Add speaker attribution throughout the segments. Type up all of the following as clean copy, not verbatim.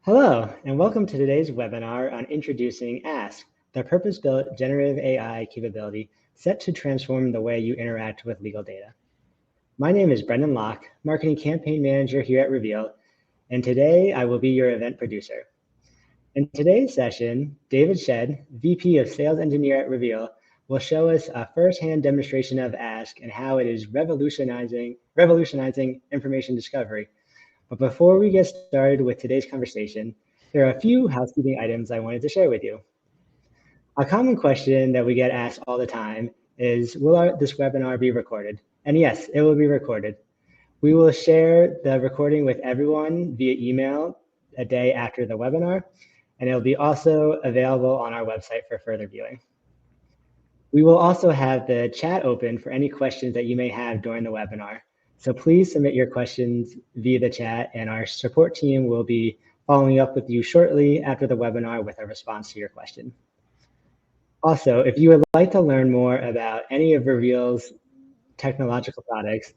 Speaker 1: Hello, and welcome to today's webinar on introducing Ask, the purpose-built generative AI capability set to transform the way you interact with legal data. My name is Brendan Locke, Marketing Campaign Manager here at Reveal, and today I will be your event producer. In today's session, David Shedd, VP of Sales Engineer at Reveal, will show us a first-hand demonstration of Ask and how it is revolutionizing information discovery. But before we get started with today's conversation, there are a few housekeeping items I wanted to share with you. A common question that we get asked all the time is, will this webinar be recorded? And yes, it will be recorded. We will share the recording with everyone via email a day after the webinar, and it will be also available on our website for further viewing. We will also have the chat open for any questions that you may have during the webinar. So please submit your questions via the chat, and our support team will be following up with you shortly after the webinar with a response to your question. Also, if you would like to learn more about any of Reveal's technological products,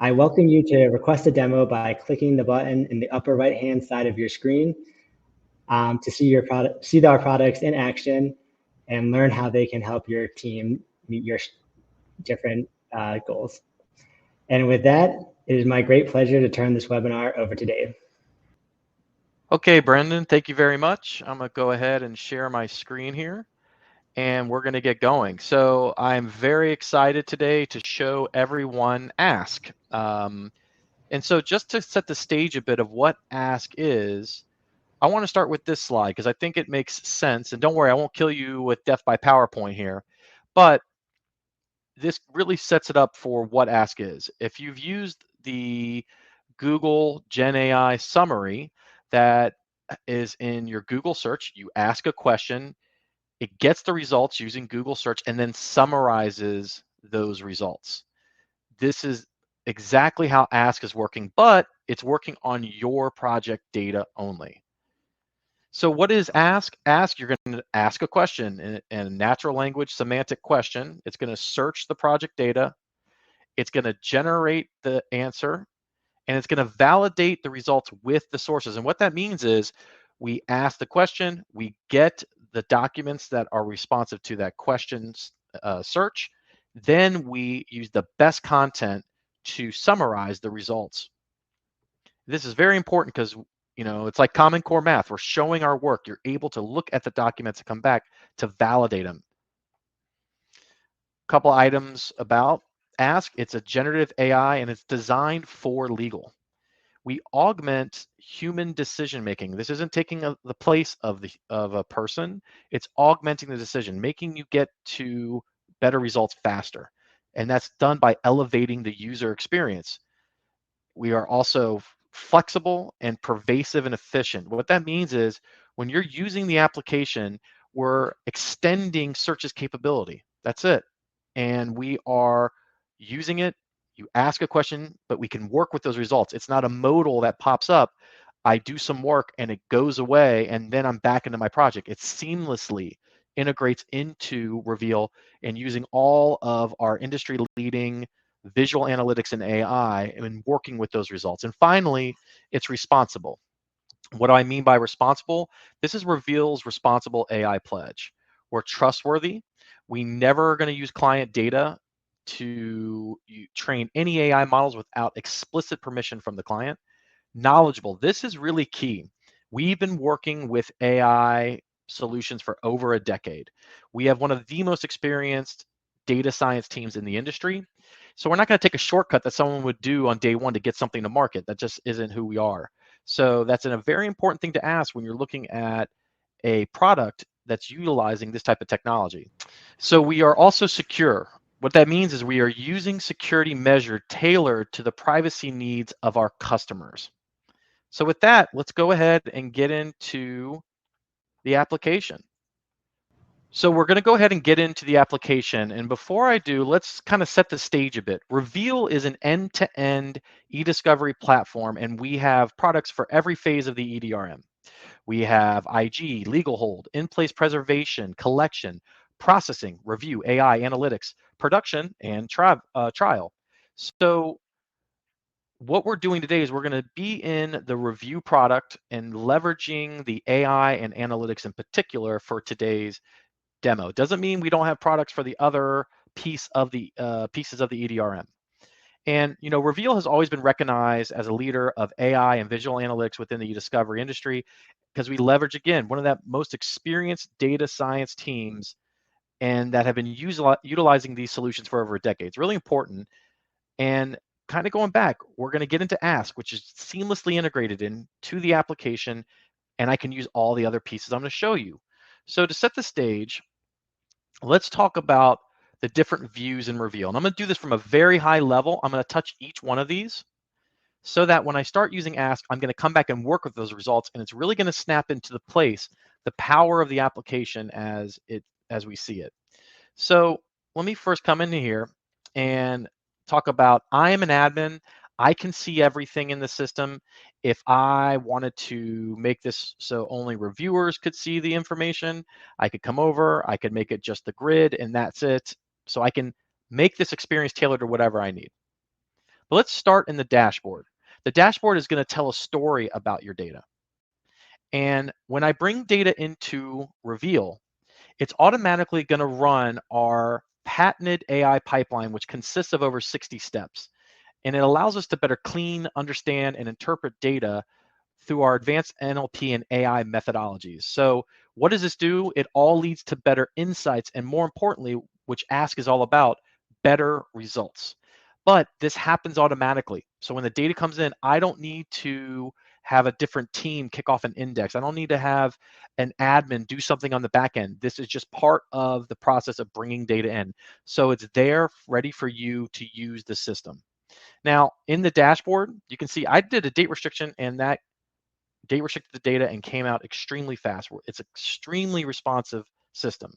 Speaker 1: I welcome you to request a demo by clicking the button in the upper right-hand side of your screen to see our products in action and learn how they can help your team meet your different goals. And with that, it is my great pleasure to turn this webinar over to Dave.
Speaker 2: Okay, Brendan, thank you very much. I'm going to go ahead and share my screen here, and we're going to get going. So I'm very excited today to show everyone Ask. And so just to set the stage a bit of what Ask is, I want to start with this slide because I think it makes sense. And don't worry, I won't kill you with death by PowerPoint here, but this really sets it up for what Ask is. If you've used the Google Gen AI summary that is in your Google search, you ask a question, it gets the results using Google search and then summarizes those results. This is exactly how Ask is working, but it's working on your project data only. So what is Ask? Ask, you're going to ask a question in a natural language semantic question. It's going to search the project data. It's going to generate the answer, and it's going to validate the results with the sources. And what that means is we ask the question, we get the documents that are responsive to that question's search, then we use the best content to summarize the results. This is very important because it's like Common Core math. We're showing our work. You're able to look at the documents that come back to validate them. A couple items about Ask. It's a generative AI, and it's designed for legal. We augment human decision making. This isn't taking the place of a person. It's augmenting the decision, making you get to better results faster. And that's done by elevating the user experience. We are also flexible and pervasive and efficient. What that means is when you're using the application, we're extending search's capability. That's it. And we are using it. You ask a question, but we can work with those results. It's not a modal that pops up. I do some work and it goes away, and then I'm back into my project. It seamlessly integrates into Reveal and using all of our industry leading visual analytics and AI and working with those results. And finally, it's responsible. What do I mean by responsible? This is Reveal's responsible AI pledge. We're trustworthy. We never are going to use client data to train any AI models without explicit permission from the client. Knowledgeable. This is really key. We've been working with AI solutions for over a decade. We have one of the most experienced data science teams in the industry. So we're not going to take a shortcut that someone would do on day one to get something to market. That just isn't who we are. So that's a very important thing to ask when you're looking at a product that's utilizing this type of technology. So we are also secure. What that means is we are using security measure tailored to the privacy needs of our customers. So with that, let's go ahead and get into the application. So we're going to go ahead and get into the application. And before I do, let's kind of set the stage a bit. Reveal is an end-to-end eDiscovery platform, and we have products for every phase of the EDRM. We have IG, legal hold, in-place preservation, collection, processing, review, AI, analytics, production, and trial. So what we're doing today is we're going to be in the review product and leveraging the AI and analytics in particular for today's demo. Doesn't mean we don't have products for the other pieces of the EDRM. And Reveal has always been recognized as a leader of AI and visual analytics within the eDiscovery industry because we leverage, again, one of the most experienced data science teams and that have been utilizing these solutions for over a decade. It's really important. And kind of going back, we're going to get into Ask, which is seamlessly integrated into the application, and I can use all the other pieces I'm going to show you. So to set the stage, let's talk about the different views in Reveal. And I'm going to do this from a very high level. I'm going to touch each one of these so that when I start using Ask, I'm going to come back and work with those results, and it's really going to snap into the power of the application as we see it. So let me first come into here and talk about I am an admin. I can see everything in the system. If I wanted to make this so only reviewers could see the information, I could come over, I could make it just the grid, and that's it. So I can make this experience tailored to whatever I need. But let's start in the dashboard. The dashboard is going to tell a story about your data. And when I bring data into Reveal, it's automatically going to run our patented AI pipeline, which consists of over 60 steps. And it allows us to better clean, understand, and interpret data through our advanced NLP and AI methodologies. So what does this do? It all leads to better insights, and more importantly, which Ask is all about, better results. But this happens automatically. So when the data comes in, I don't need to have a different team kick off an index. I don't need to have an admin do something on the back end. This is just part of the process of bringing data in. So it's there ready for you to use the system. Now, in the dashboard, you can see I did a date restriction, and that date restricted the data and came out extremely fast. It's an extremely responsive system.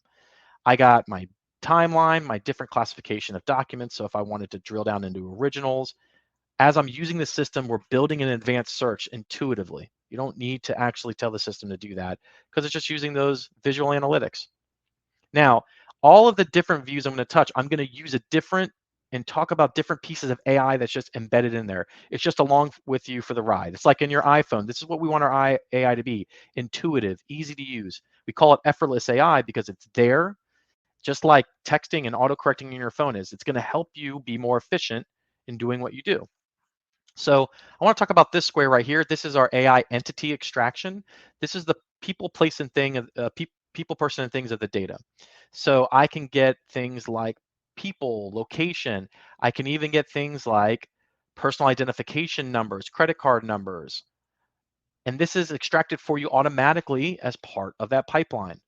Speaker 2: I got my timeline, my different classification of documents. So if I wanted to drill down into originals, as I'm using the system, we're building an advanced search intuitively. You don't need to actually tell the system to do that because it's just using those visual analytics. Now, all of the different views I'm going to touch, I'm going to use a different and talk about different pieces of AI that's just embedded in there. It's just along with you for the ride. It's like in your iPhone. This is what we want our AI to be: intuitive, easy to use. We call it effortless AI because it's there, just like texting and autocorrecting in your phone is. It's going to help you be more efficient in doing what you do. So I want to talk about this square right here. This is our AI entity extraction. This is the people, place, and thing of people, person, and things of the data. So I can get things like people, location. I can even get things like personal identification numbers, credit card numbers. And this is extracted for you automatically as part of that pipeline.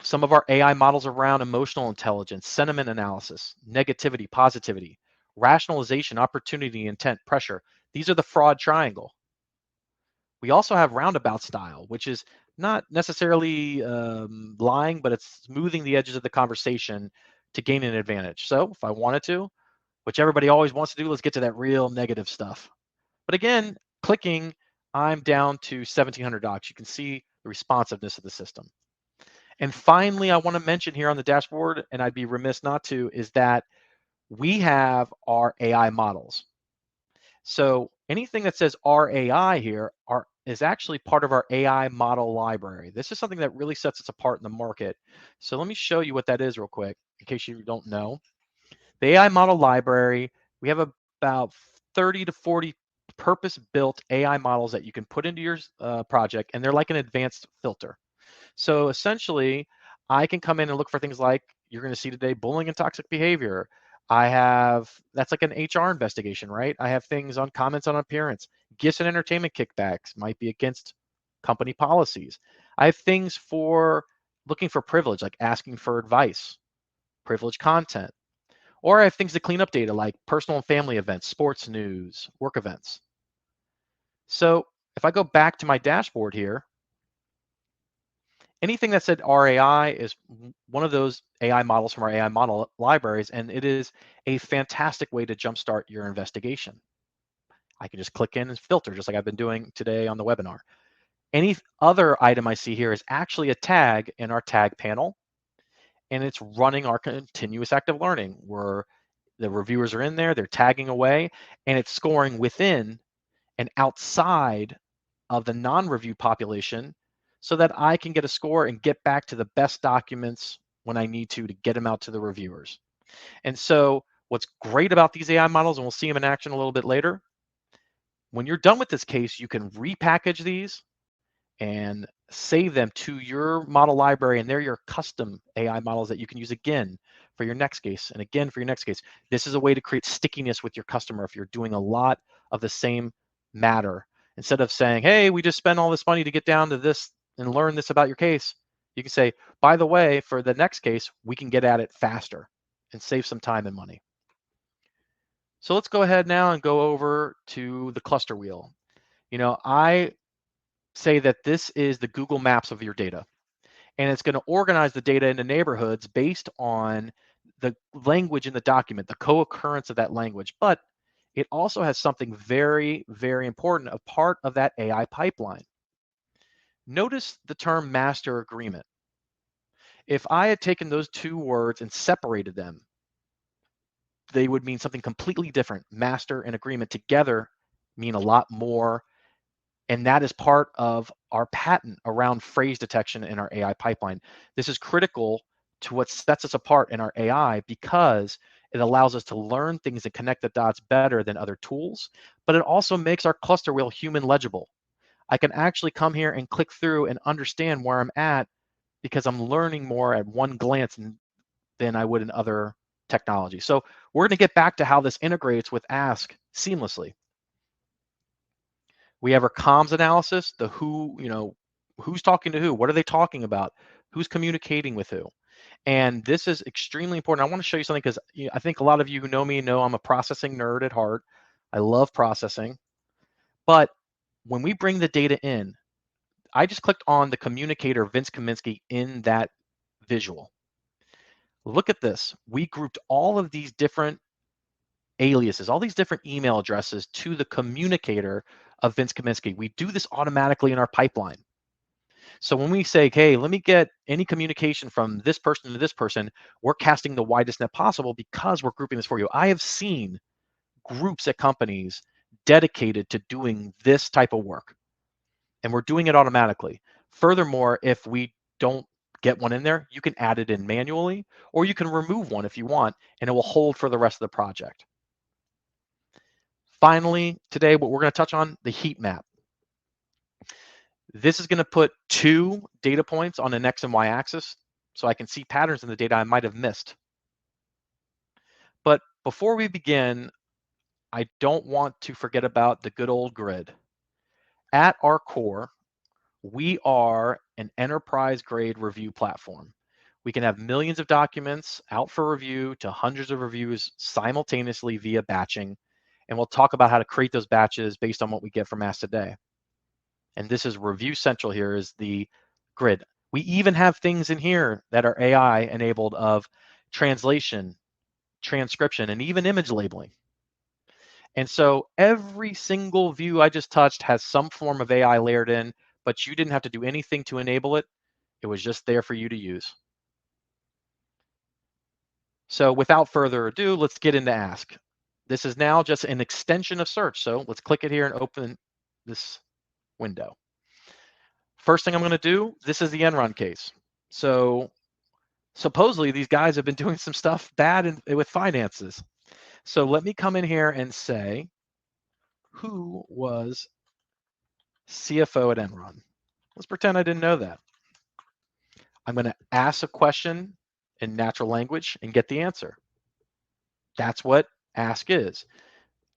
Speaker 2: Some of our AI models around emotional intelligence, sentiment analysis, negativity, positivity, rationalization, opportunity, intent, pressure. These are the fraud triangle. We also have roundabout style, which is not necessarily lying, but it's smoothing the edges of the conversation to gain an advantage. So if I wanted to, which everybody always wants to do, let's get to that real negative stuff. But again, clicking, I'm down to 1,700 docs. You can see the responsiveness of the system. And finally, I want to mention here on the dashboard, and I'd be remiss not to, is that we have our AI models. So anything that says RAI here is actually part of our AI model library. This is something that really sets us apart in the market. So let me show you what that is real quick, in case you don't know. The AI model library, we have about 30 to 40 purpose-built AI models that you can put into your project, and they're like an advanced filter. So essentially, I can come in and look for things like you're going to see today: bullying and toxic behavior. That's like an HR investigation, right? I have things on comments on appearance, gifts and entertainment kickbacks might be against company policies. I have things for looking for privilege, like asking for advice, privileged content. Or I have things to clean up data like personal and family events, sports news, work events. So if I go back to my dashboard here, anything that said RAI is one of those AI models from our AI model libraries, and it is a fantastic way to jumpstart your investigation. I can just click in and filter, just like I've been doing today on the webinar. Any other item I see here is actually a tag in our tag panel, and it's running our continuous active learning. We're The reviewers are in there, they're tagging away, and it's scoring within and outside of the non-review population so that I can get a score and get back to the best documents when I need to get them out to the reviewers. And so what's great about these AI models, and we'll see them in action a little bit later, when you're done with this case, you can repackage these and save them to your model library, and they're your custom AI models that you can use again for your next case and again for your next case. This is a way to create stickiness with your customer if you're doing a lot of the same matter. Instead of saying, hey, we just spent all this money to get down to this and learn this about your case, you can say, by the way, for the next case, we can get at it faster and save some time and money. So let's go ahead now and go over to the cluster wheel. I say that this is the Google Maps of your data, and it's going to organize the data into neighborhoods based on the language in the document, the co-occurrence of that language. But it also has something very, very important, a part of that AI pipeline. Notice the term master agreement. If I had taken those two words and separated them, they would mean something completely different. Master and agreement together mean a lot more. And that is part of our patent around phrase detection in our AI pipeline. This is critical to what sets us apart in our AI because it allows us to learn things and connect the dots better than other tools, but it also makes our cluster wheel human legible. I can actually come here and click through and understand where I'm at because I'm learning more at one glance than I would in other technology. So we're going to get back to how this integrates with Ask seamlessly. We have our comms analysis, the who, who's talking to who, what are they talking about, who's communicating with who. And this is extremely important. I want to show you something because I think a lot of you who know me know I'm a processing nerd at heart. I love processing. But when we bring the data in, I just clicked on the communicator Vince Kaminsky in that visual. Look at this. We grouped all of these different aliases, all these different email addresses to the communicator of Vince Kaminsky. We do this automatically in our pipeline. So when we say, hey, let me get any communication from this person to this person, we're casting the widest net possible because we're grouping this for you. I have seen groups at companies dedicated to doing this type of work, and we're doing it automatically. Furthermore, if we don't get one in there, you can add it in manually, or you can remove one if you want, and it will hold for the rest of the project. Finally, today, what we're going to touch on, the heat map. This is going to put two data points on an X and Y axis so I can see patterns in the data I might have missed. But before we begin, I don't want to forget about the good old grid. At our core, we are an enterprise grade review platform. We can have millions of documents out for review to hundreds of reviews simultaneously via batching. And we'll talk about how to create those batches based on what we get from Ask Today. And this is Review Central here is the grid. We even have things in here that are AI enabled of translation, transcription, and even image labeling. And so every single view I just touched has some form of AI layered in, but you didn't have to do anything to enable it. It was just there for you to use. So without further ado, let's get into Ask. This is now just an extension of search. So let's click it here and open this window. First thing I'm going to do, this is the Enron case. So supposedly these guys have been doing some stuff bad with finances. So let me come in here and say, who was CFO at Enron? Let's pretend I didn't know that. I'm going to ask a question in natural language and get the answer. That's what ask is.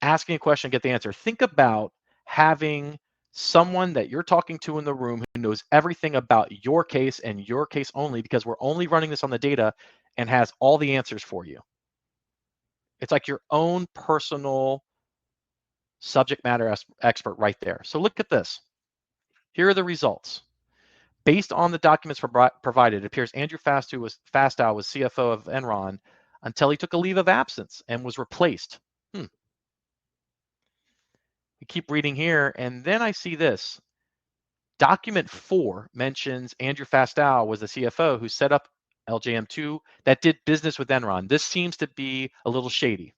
Speaker 2: Asking a question, get the answer. Think about having someone that you're talking to in the room who knows everything about your case and your case only, because we're only running this on the data and has all the answers for you. It's like your own personal subject matter expert right there. So look at this. Here are the results. Based on the documents provided, it appears Andrew Fastow was CFO of Enron until he took a leave of absence and was replaced. We keep reading here, and then I see this. Document 4 mentions Andrew Fastow was the CFO who set up LJM2 that did business with Enron. This seems to be a little shady.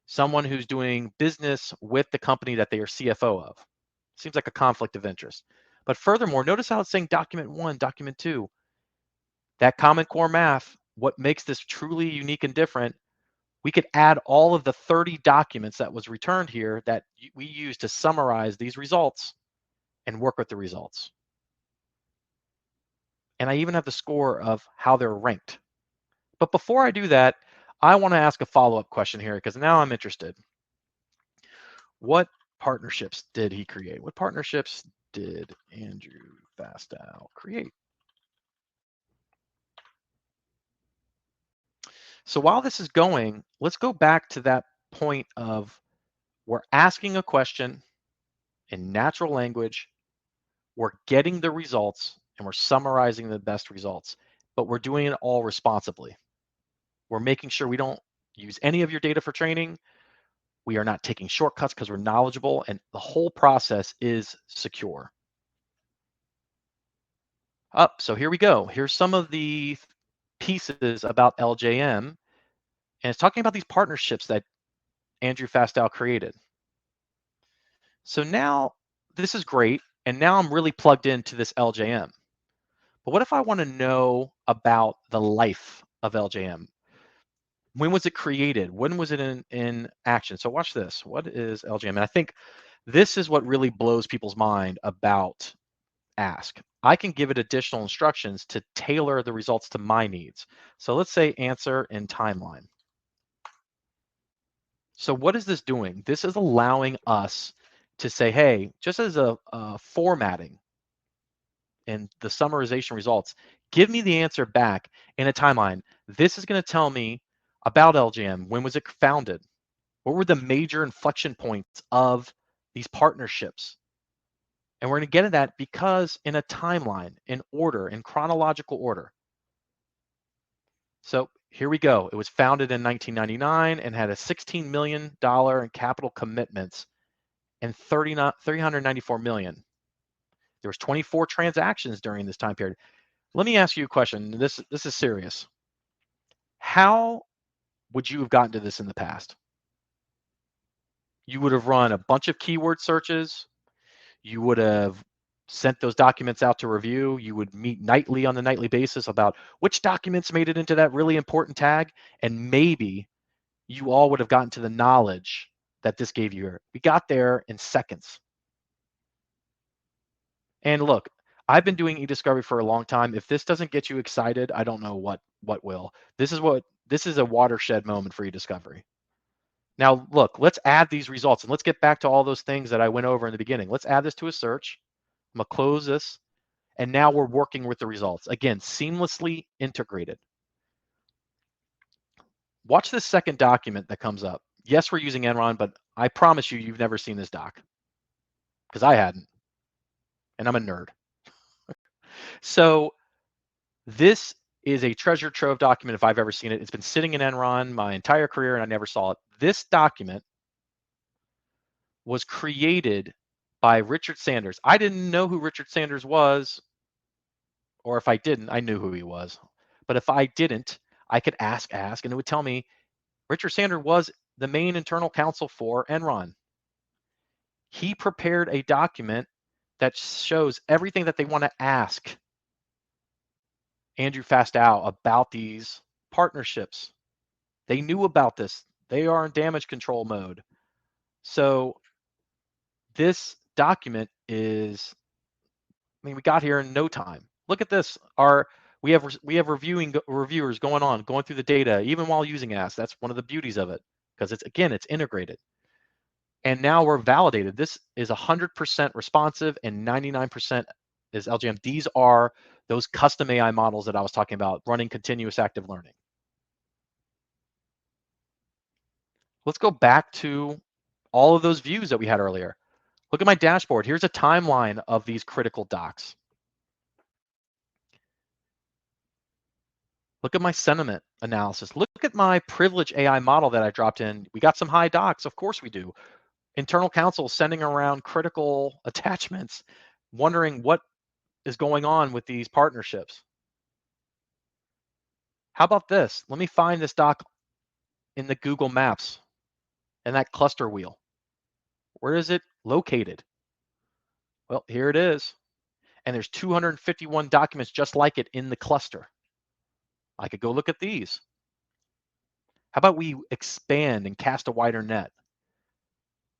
Speaker 2: Someone who's doing business with the company that they are CFO of. Seems like a conflict of interest. But furthermore, notice how it's saying document 1, document 2. That Common Core math, what makes this truly unique and different, we could add all of the 30 documents that was returned here that we use to summarize these results and work with the results. And I even have the score of how they're ranked. But before I do that, I want to ask a follow-up question here because now I'm interested. What partnerships did he create? What partnerships did Andrew Fastow create? So while this is going, let's go back to that point of we're asking a question in natural language, we're getting the results, and we're summarizing the best results, but we're doing it all responsibly. We're making sure we don't use any of your data for training. We are not taking shortcuts because we're knowledgeable, and the whole process is secure. So here we go. Here's some of the pieces about LJM, and it's talking about these partnerships that Andrew Fastow created. So now this is great, and now I'm really plugged into this LJM. But what if I want to know about the life of LJM? When was it created? When was it in action? So watch this. What is LJM? And I think this is what really blows people's mind about Ask. I can give it additional instructions to tailor the results to my needs. So let's say answer in timeline. So what is this doing? This is allowing us to say, hey, just as a formatting and the summarization results, give me the answer back in a timeline. This is going to tell me about LGM. When was it founded? What were the major inflection points of these partnerships? And we're going to get at that because in a timeline, in order, in chronological order. So here we go. It was founded in 1999 and had a $16 million in capital commitments and 394 million. There was 24 transactions during this time period. Let me ask you a question. This is serious. How would you have gotten to this in the past? You would have run a bunch of keyword searches. You would have sent those documents out to review. You would meet nightly on the nightly basis about which documents made it into that really important tag. And maybe you all would have gotten to the knowledge that this gave you. We got there in seconds. And look, I've been doing eDiscovery for a long time. If this doesn't get you excited, I don't know what will. This is a watershed moment for eDiscovery. Now, look, let's add these results and let's get back to all those things that I went over in the beginning. Let's add this to a search. I'm gonna close this. And now we're working with the results. Again, seamlessly integrated. Watch this second document that comes up. Yes, we're using Enron, but I promise you, you've never seen this doc because I hadn't, and I'm a nerd. So this is a treasure trove document if I've ever seen it. It's been sitting in Enron my entire career and I never saw it. This document was created by Richard Sanders. I didn't know who Richard Sanders was, or if I didn't, I knew who he was. But if I didn't, I could ask, and it would tell me Richard Sanders was the main internal counsel for Enron. He prepared a document that shows everything that they want to ask Andrew Fastow about these partnerships. They knew about this. They are in damage control mode. So this document is, we got here in no time. Look at this. We have reviewers going through the data even while using Ask. That's one of the beauties of it because it's integrated. And now we're validated. This is 100% responsive and 99% is LGM. These are those custom AI models that I was talking about, running continuous active learning. Let's go back to all of those views that we had earlier. Look at my dashboard. Here's a timeline of these critical docs. Look at my sentiment analysis. Look at my privilege AI model that I dropped in. We got some high docs. Of course we do. Internal counsel sending around critical attachments, wondering what is going on with these partnerships. How about this? Let me find this doc in the Google Maps and that cluster wheel. Where is it located? Well, here it is. And there's 251 documents just like it in the cluster. I could go look at these. How about we expand and cast a wider net?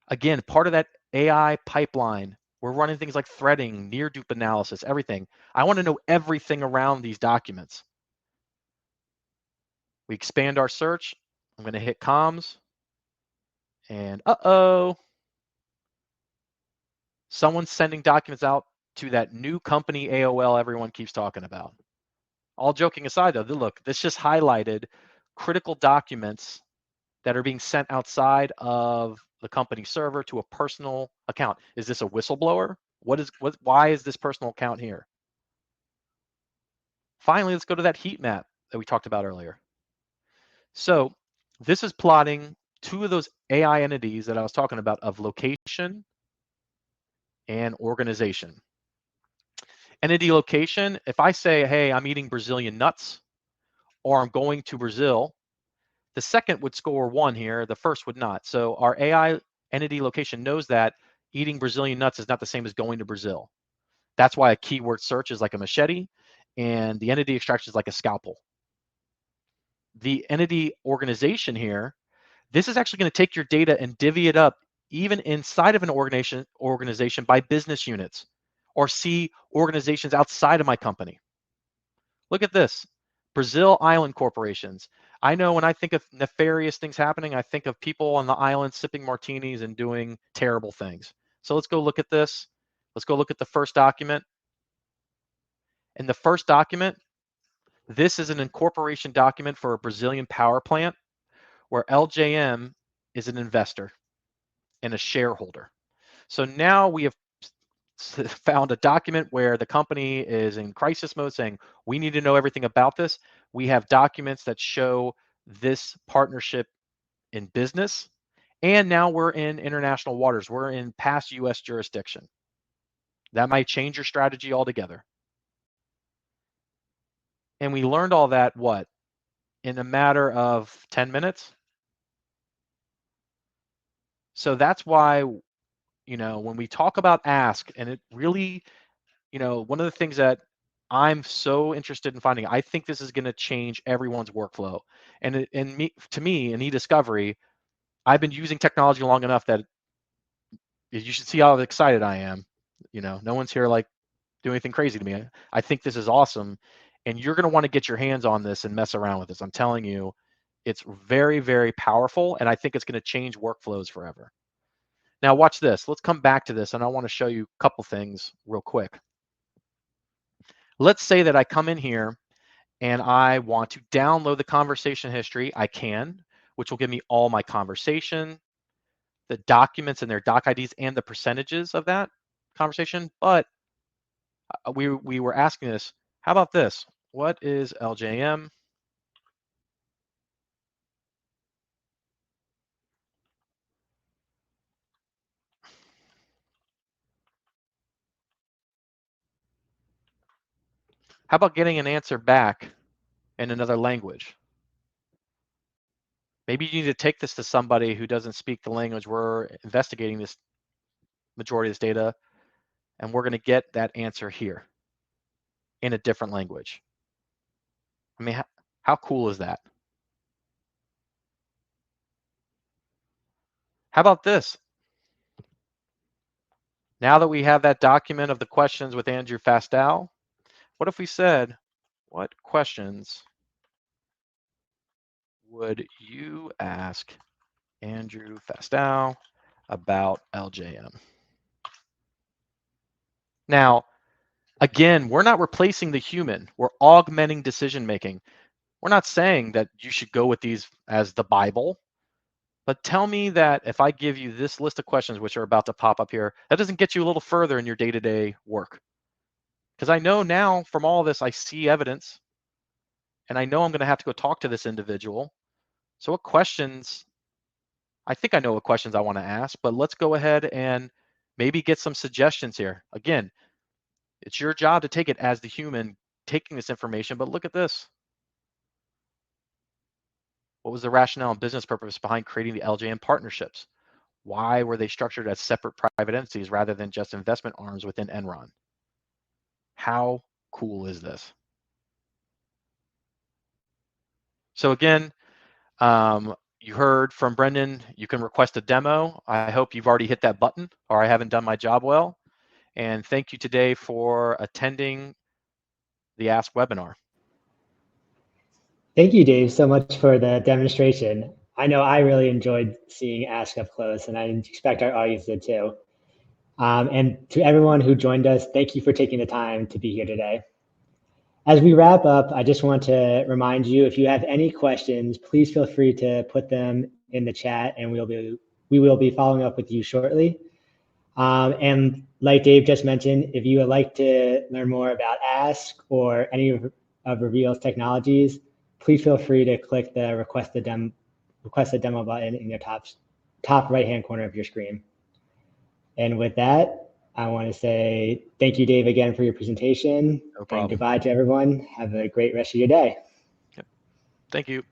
Speaker 2: Again, part of that AI pipeline, we're running things like threading, near dupe analysis, everything. I want to know everything around these documents. We expand our search. I'm going to hit comms. And someone's sending documents out to that new company AOL everyone keeps talking about. All joking aside, though, look, this just highlighted critical documents that are being sent outside of the company server to a personal account. Is this a whistleblower? Why is this personal account here? Finally, let's go to that heat map that we talked about earlier. So this is plotting two of those AI entities that I was talking about of location and organization. Entity location, if I say, hey, I'm eating Brazilian nuts, or I'm going to Brazil, the second would score 1 here, the first would not. So our AI entity location knows that eating Brazilian nuts is not the same as going to Brazil. That's why a keyword search is like a machete and the entity extraction is like a scalpel. The entity organization here, this is actually going to take your data and divvy it up even inside of an organization by business units, or see organizations outside of my company. Look at this. Brazil island corporations. I know when I think of nefarious things happening, I think of people on the island sipping martinis and doing terrible things. So let's go look at this. Let's go look at the first document. In the first document, this is an incorporation document for a Brazilian power plant where LJM is an investor and a shareholder. So now we have found a document where the company is in crisis mode saying, we need to know everything about this. We have documents that show this partnership in business. And now we're in international waters. We're in past US jurisdiction. That might change your strategy altogether. And we learned all that, what, in a matter of 10 minutes? So that's why, when we talk about ask, and it really, one of the things that I'm so interested in finding, I think this is going to change everyone's workflow. And to me, in eDiscovery, I've been using technology long enough that you should see how excited I am. No one's here like doing anything crazy to me. I think this is awesome. And you're going to want to get your hands on this and mess around with this. I'm telling you, it's very, very powerful. And I think it's going to change workflows forever. Now watch this. Let's come back to this. And I want to show you a couple things real quick. Let's say that I come in here and I want to download the conversation history. I can, which will give me all my conversation, the documents and their doc IDs, and the percentages of that conversation. But we were asking this, how about this? What is LJM? How about getting an answer back in another language? Maybe you need to take this to somebody who doesn't speak the language. We're investigating this majority of this data, and we're going to get that answer here in a different language. I mean, how cool is that? How about this? Now that we have that document of the questions with Andrew Fastow, what if we said, what questions would you ask Andrew Fastow about LJM? Now, again, we're not replacing the human. We're augmenting decision making. We're not saying that you should go with these as the Bible, but tell me that if I give you this list of questions, which are about to pop up here, that doesn't get you a little further in your day-to-day work. Because I know now from all this, I see evidence, and I know I'm going to have to go talk to this individual. So what questions, I think I know what questions I want to ask, but let's go ahead and maybe get some suggestions here. Again, it's your job to take it as the human taking this information, but look at this. What was the rationale and business purpose behind creating the LJN partnerships? Why were they structured as separate private entities rather than just investment arms within Enron? How cool is this? So again, you heard from Brendan, you can request a demo. I hope you've already hit that button or I haven't done my job well. And thank you today for attending the Ask webinar.
Speaker 1: Thank you, Dave, so much for the demonstration. I know I really enjoyed seeing Ask up close, and I expect our audience did too. And to everyone who joined us, thank you for taking the time to be here today. As we wrap up, I just want to remind you, if you have any questions, please feel free to put them in the chat, and we will be following up with you shortly. And like Dave just mentioned, if you would like to learn more about Ask or any of Reveal's technologies, please feel free to click the request a demo button in your top right-hand corner of your screen. And with that, I want to say thank you, Dave, again for your presentation.
Speaker 2: No problem.
Speaker 1: And goodbye to everyone. Have a great rest of your day.
Speaker 2: Thank you.